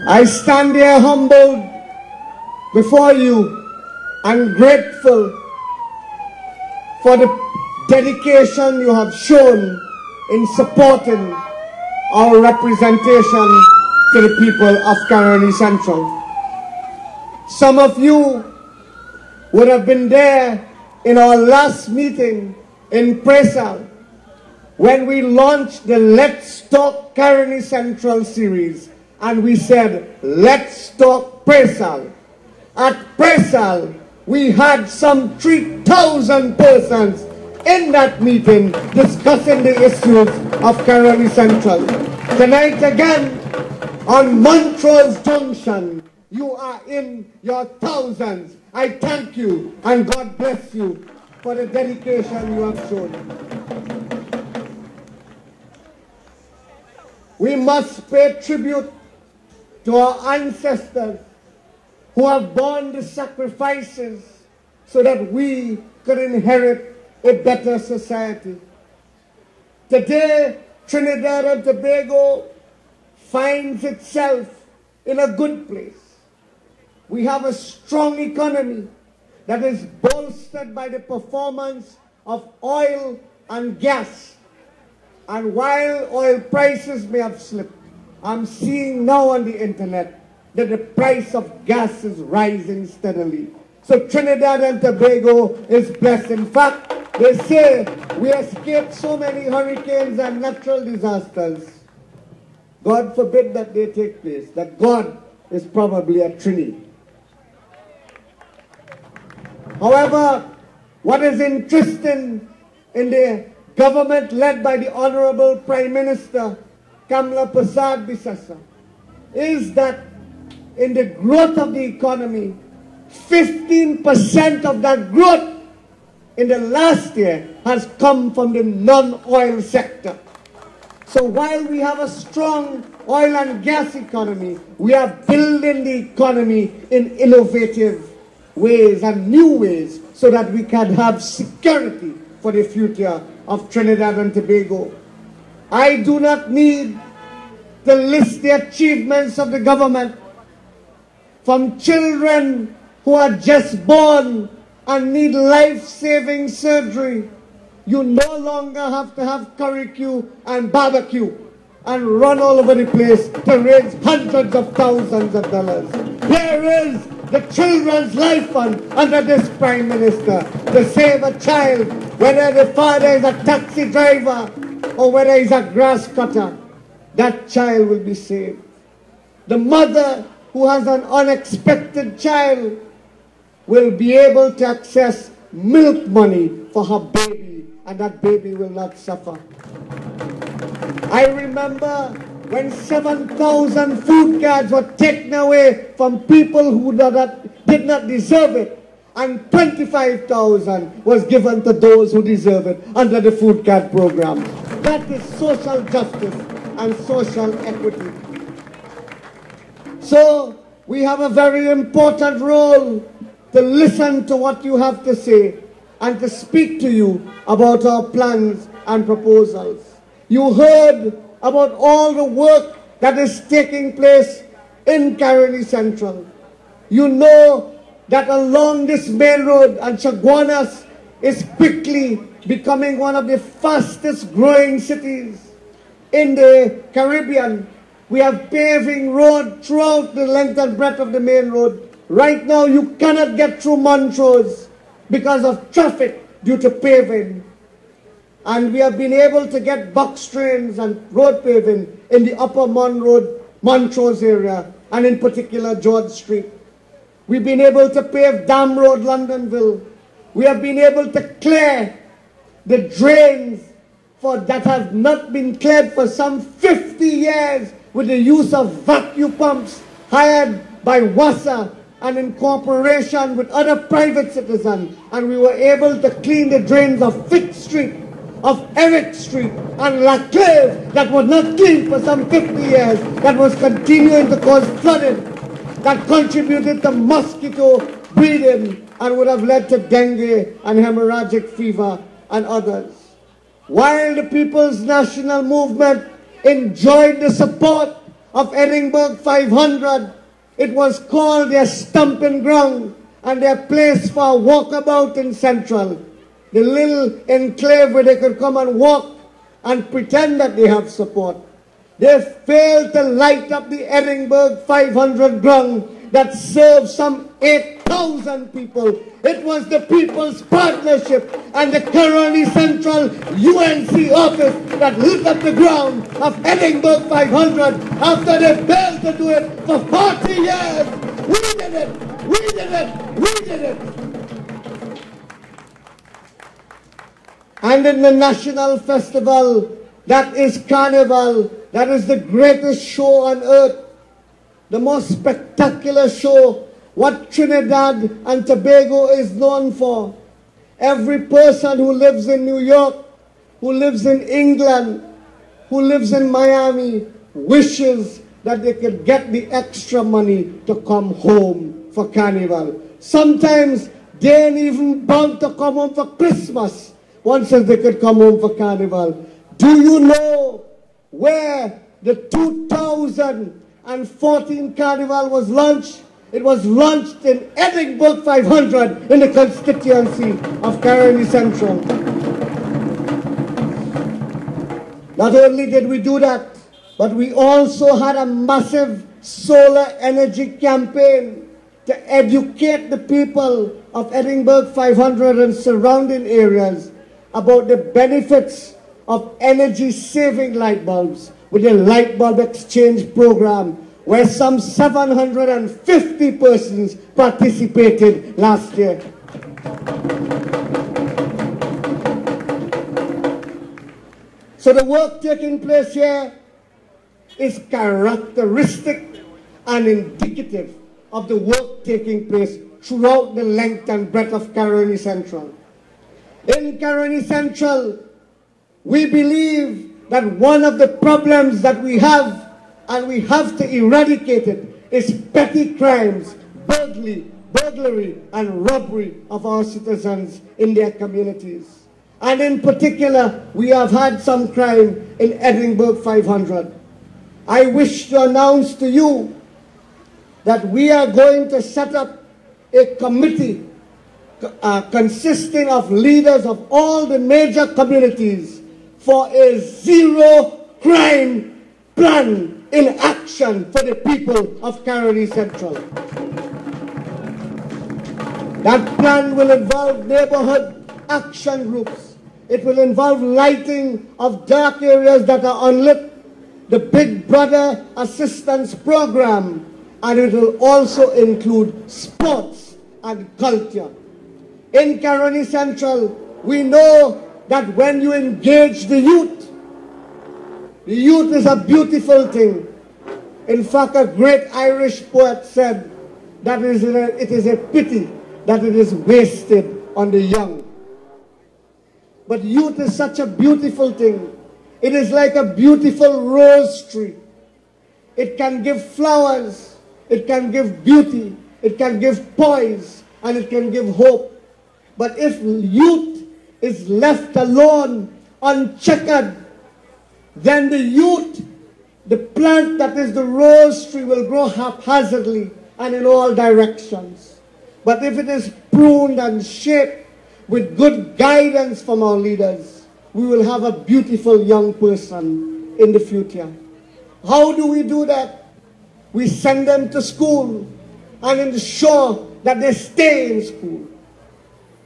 I stand here humbled before you and grateful for the dedication you have shown in supporting our representation to the people of Caroni Central. Some of you would have been there in our last meeting in Presal when we launched the Let's Talk Caroni Central series, and we said, let's talk Presal. At Presal, we had some 3,000 persons in that meeting discussing the issues of Caroni Central. Tonight again, on Montrose Junction, you are in your thousands. I thank you and God bless you for the dedication you have shown. We must pay tribute to our ancestors who have borne the sacrifices so that we could inherit a better society. Today, Trinidad and Tobago finds itself in a good place. We have a strong economy that is bolstered by the performance of oil and gas. And while oil prices may have slipped, I'm seeing now on the internet that the price of gas is rising steadily. So Trinidad and Tobago is blessed. In fact, they say we escaped so many hurricanes and natural disasters. God forbid that they take place, that God is probably a Trini. However, what is interesting in the government led by the Honorable Prime Minister, Kamla Prasad Bisasa, is that in the growth of the economy, 15% of that growth in the last year has come from the non-oil sector. So while we have a strong oil and gas economy, we are building the economy in innovative ways and new ways so that we can have security for the future of Trinidad and Tobago. I do not need to list the achievements of the government, from children who are just born and need life-saving surgery. You no longer have to have curricue and barbecue and run all over the place to raise hundreds of thousands of dollars. Here is the Children's Life Fund under this Prime Minister to save a child, whether the father is a taxi driver or whether he's a grass cutter. That child will be saved. The mother who has an unexpected child will be able to access milk money for her baby, and that baby will not suffer. I remember when 7,000 food cards were taken away from people who did not deserve it, and 25,000 was given to those who deserve it under the food card program. That is social justice and social equity. So we have a very important role to listen to what you have to say and to speak to you about our plans and proposals. You heard about all the work that is taking place in Caroni Central. You know that along this main road, and Chaguanas is quickly becoming one of the fastest growing cities in the Caribbean. We have paving road throughout the length and breadth of the main road. Right now you cannot get through Montrose because of traffic due to paving. And we have been able to get box trains and road paving in the upper Montrose area, and in particular George Street. We've been able to pave Dam Road, Longdenville. We have been able to clear the drains that have not been cleared for some 50 years with the use of vacuum pumps hired by WASA and in cooperation with other private citizens. And we were able to clean the drains of Fifth Street, of Eric Street, and La Clave that was not cleaned for some 50 years, that was continuing to cause flooding, that contributed to mosquito breeding and would have led to dengue and hemorrhagic fever and others. While the People's National Movement enjoyed the support of Edinburgh 500. It was called their stomping ground and their place for a walkabout in Central. The little enclave where they could come and walk and pretend that they have support. They failed to light up the Edinburgh 500 ground that served some 8,000 people. It was the People's Partnership and the Caroni Central UNC office that lit up the ground of Edinburgh 500 after they failed to do it for 40 years. We did it! We did it! We did it! And in the national festival, that is Carnival, that is the greatest show on earth, the most spectacular show, what Trinidad and Tobago is known for. Every person who lives in New York, who lives in England, who lives in Miami, wishes that they could get the extra money to come home for Carnival. Sometimes they ain't even bound to come home for Christmas once they could come home for Carnival. Do you know where the 2014 Carnival was launched? It was launched in Edinburgh 500 in the constituency of Caroni Central. Not only did we do that, but we also had a massive solar energy campaign to educate the people of Edinburgh 500 and surrounding areas about the benefits of energy-saving light bulbs with the light bulb exchange program, where some 750 persons participated last year. So the work taking place here is characteristic and indicative of the work taking place throughout the length and breadth of Caroni Central. In Caroni Central, we believe that one of the problems that we have, and we have to eradicate it, is petty crimes, burglary, and robbery of our citizens in their communities. And in particular, we have had some crime in Edinburgh 500. I wish to announce to you that we are going to set up a committee consisting of leaders of all the major communities for a zero crime plan in action for the people of Caroni Central. That plan will involve neighborhood action groups. It will involve lighting of dark areas that are unlit, the Big Brother Assistance Program, and it will also include sports and culture. In Caroni Central, we know that when you engage the youth is a beautiful thing. In fact, a great Irish poet said that it is a pity that it is wasted on the young. But youth is such a beautiful thing. It is like a beautiful rose tree. It can give flowers, it can give beauty, it can give poise, and it can give hope. But if youth is left alone, uncheckered, then the plant that is the rose tree will grow haphazardly and in all directions. But if it is pruned and shaped with good guidance from our leaders, we will have a beautiful young person in the future. How do we do that? We send them to school and ensure that they stay in school.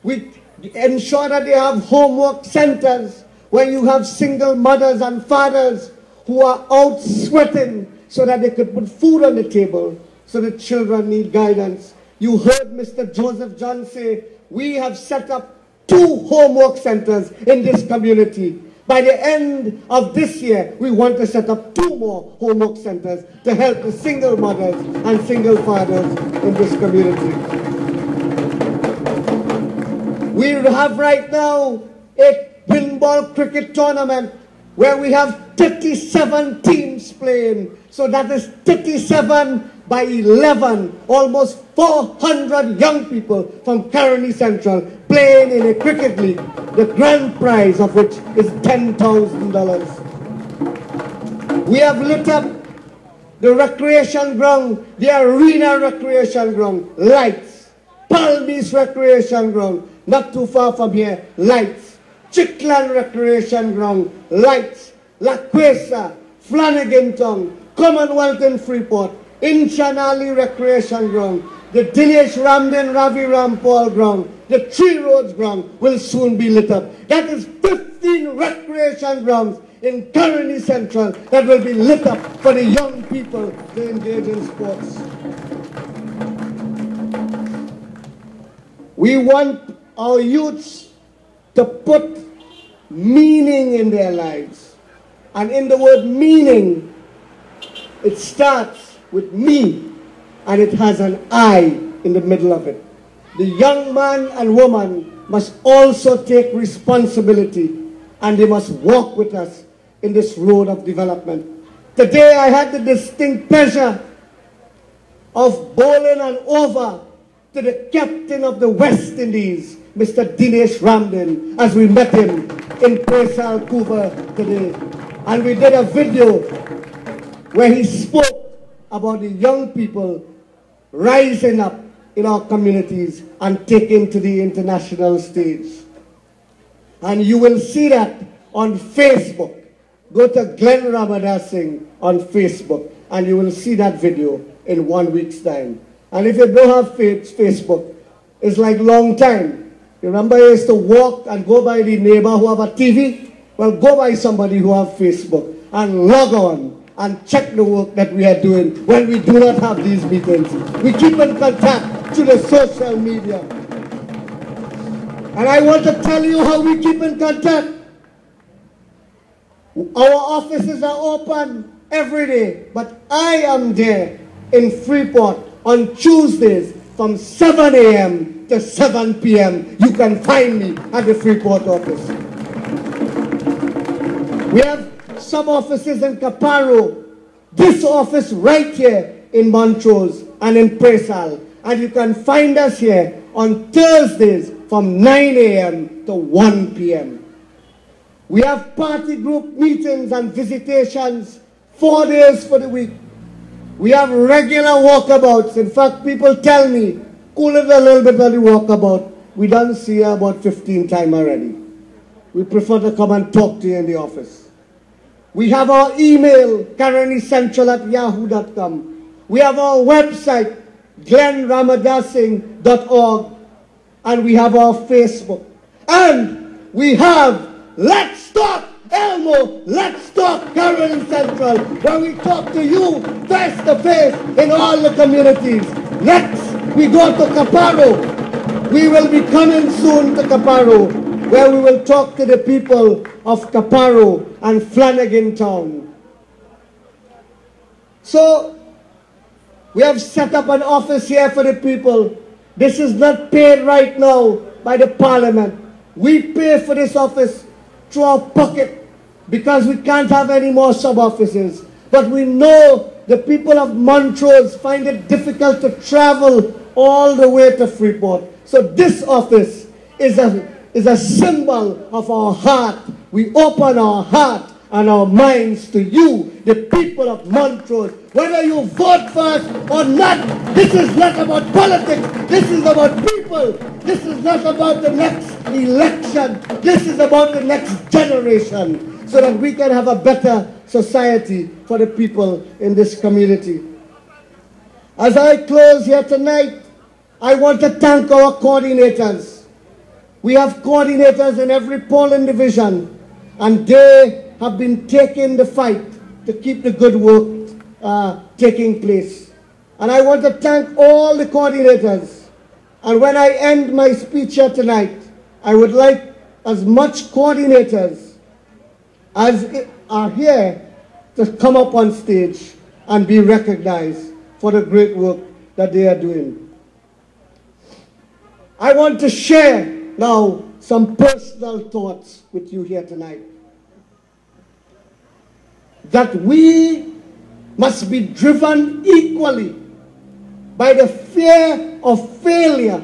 We ensure that they have homework centers where you have single mothers and fathers who are out sweating so that they could put food on the table, so the children need guidance. You heard Mr. Joseph John say, we have set up 2 homework centers in this community. By the end of this year, we want to set up 2 more homework centers to help the single mothers and single fathers in this community. We have right now a pinball cricket tournament where we have 37 teams playing. So that is 37 by 11, almost 400 young people from Caroni Central playing in a cricket league, the grand prize of which is $10,000. We have lit up the recreation ground, the Arena recreation ground, lights. Palmies recreation ground, not too far from here, lights. Chickland recreation ground, lights. La Quesa, Flanagan Town, Commonwealth in Freeport, Inchanali recreation ground, the Dinesh Ramden Ravi Rampal ground, the Three Roads ground will soon be lit up. That is 15 recreation grounds in Caroni Central that will be lit up for the young people to engage in sports. We want our youths to put meaning in their lives. And in the word meaning, it starts with me and it has an I in the middle of it. The young man and woman must also take responsibility and they must walk with us in this road of development. Today I had the distinct pleasure of bowling an over to the captain of the West Indies, Mr. Dinesh Ramden, as we met him in Presal, Cuba today. And we did a video where he spoke about the young people rising up in our communities and taking to the international stage. And you will see that on Facebook. Go to Glenn Ramadharsingh on Facebook and you will see that video in 1 week's time. And if you don't have Facebook, it's like long time. You remember you used to walk and go by the neighbor who have a TV? Well, go by somebody who have Facebook and log on and check the work that we are doing when we do not have these meetings. We keep in contact through the social media. And I want to tell you how we keep in contact. Our offices are open every day, but I am there in Freeport on Tuesdays from 7 a.m. to 7 p.m. You can find me at the Freeport office. We have some offices in Caparo, this office right here in Montrose and in Presal. And you can find us here on Thursdays from 9 a.m. to 1 p.m. We have party group meetings and visitations 4 days for the week. We have regular walkabouts. In fact, people tell me, cool it a little bit on the walkabout. We done see you about 15 times already. We prefer to come and talk to you in the office. We have our email, caronicentral@yahoo.com. We have our website, glennramadharsingh.org. And we have our Facebook. And we have Let's Talk E.L.M.O, Let's Talk Caroni Central, where we talk to you face to face in all the communities. Next, we go to Caparo. We will be coming soon to Caparo, where we will talk to the people of Caparo and Flanagan Town. So, we have set up an office here for the people. This is not paid right now by the Parliament. We pay for this office through our pocket because we can't have any more sub-offices. But we know the people of Montrose find it difficult to travel all the way to Freeport. So this office is a symbol of our heart. We open our heart and our minds to you, the people of Montrose. Whether you vote for us or not, this is not about politics. This is about people. This is not about the next election. This is about the next generation, so that we can have a better society for the people in this community. As I close here tonight, I want to thank our coordinators. We have coordinators in every polling division, and they have been taking the fight to keep the good work taking place. And I want to thank all the coordinators. And when I end my speech here tonight, I would like as much coordinators as are here to come up on stage and be recognized for the great work that they are doing. I want to share now some personal thoughts with you here tonight. That we must be driven equally by the fear of failure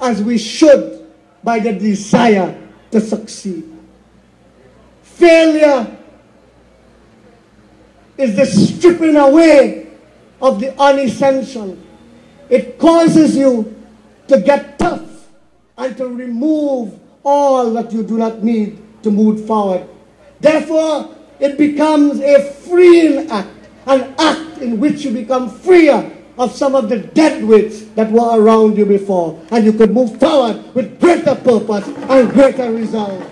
as we should by the desire to succeed. Failure is the stripping away of the unessential. It causes you to get tough and to remove all that you do not need to move forward. Therefore, it becomes a freeing act, an act in which you become freer of some of the dead weights that were around you before, and you could move forward with greater purpose and greater result.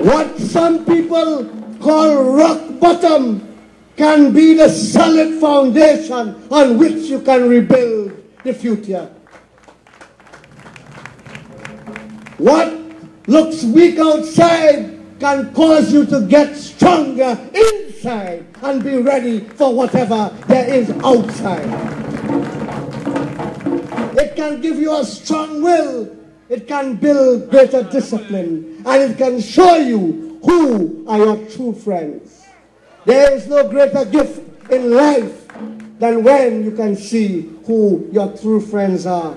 What some people call rock bottom can be the solid foundation on which you can rebuild the future. What looks weak outside can cause you to get stronger inside and be ready for whatever there is outside. It can give you a strong will. It can build greater discipline. And it can show you who are your true friends. There is no greater gift in life than when you can see who your true friends are.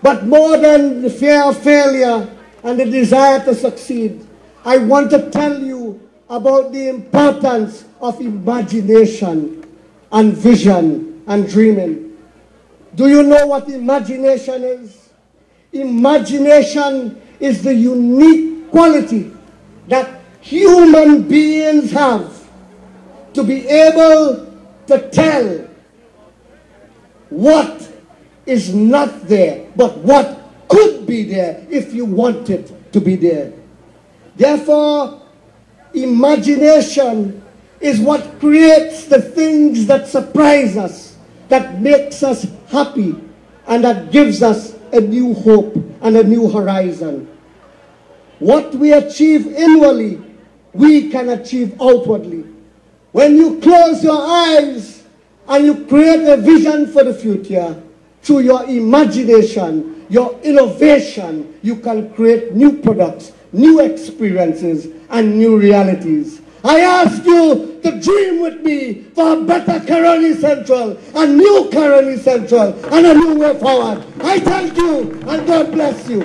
But more than the fear of failure and the desire to succeed, I want to tell you about the importance of imagination and vision and dreaming. Do you know what imagination is? Imagination is the unique quality that human beings have to be able to tell what is not there, but what could be there if you want it to be there. Therefore, imagination is what creates the things that surprise us, that makes us happy, and that gives us a new hope and a new horizon. What we achieve inwardly, we can achieve outwardly. When you close your eyes and you create a vision for the future, through your imagination, your innovation, you can create new products, new experiences, and new realities. I ask you to dream with me for a better Caroni Central, a new Caroni Central, and a new way forward. I thank you, and God bless you.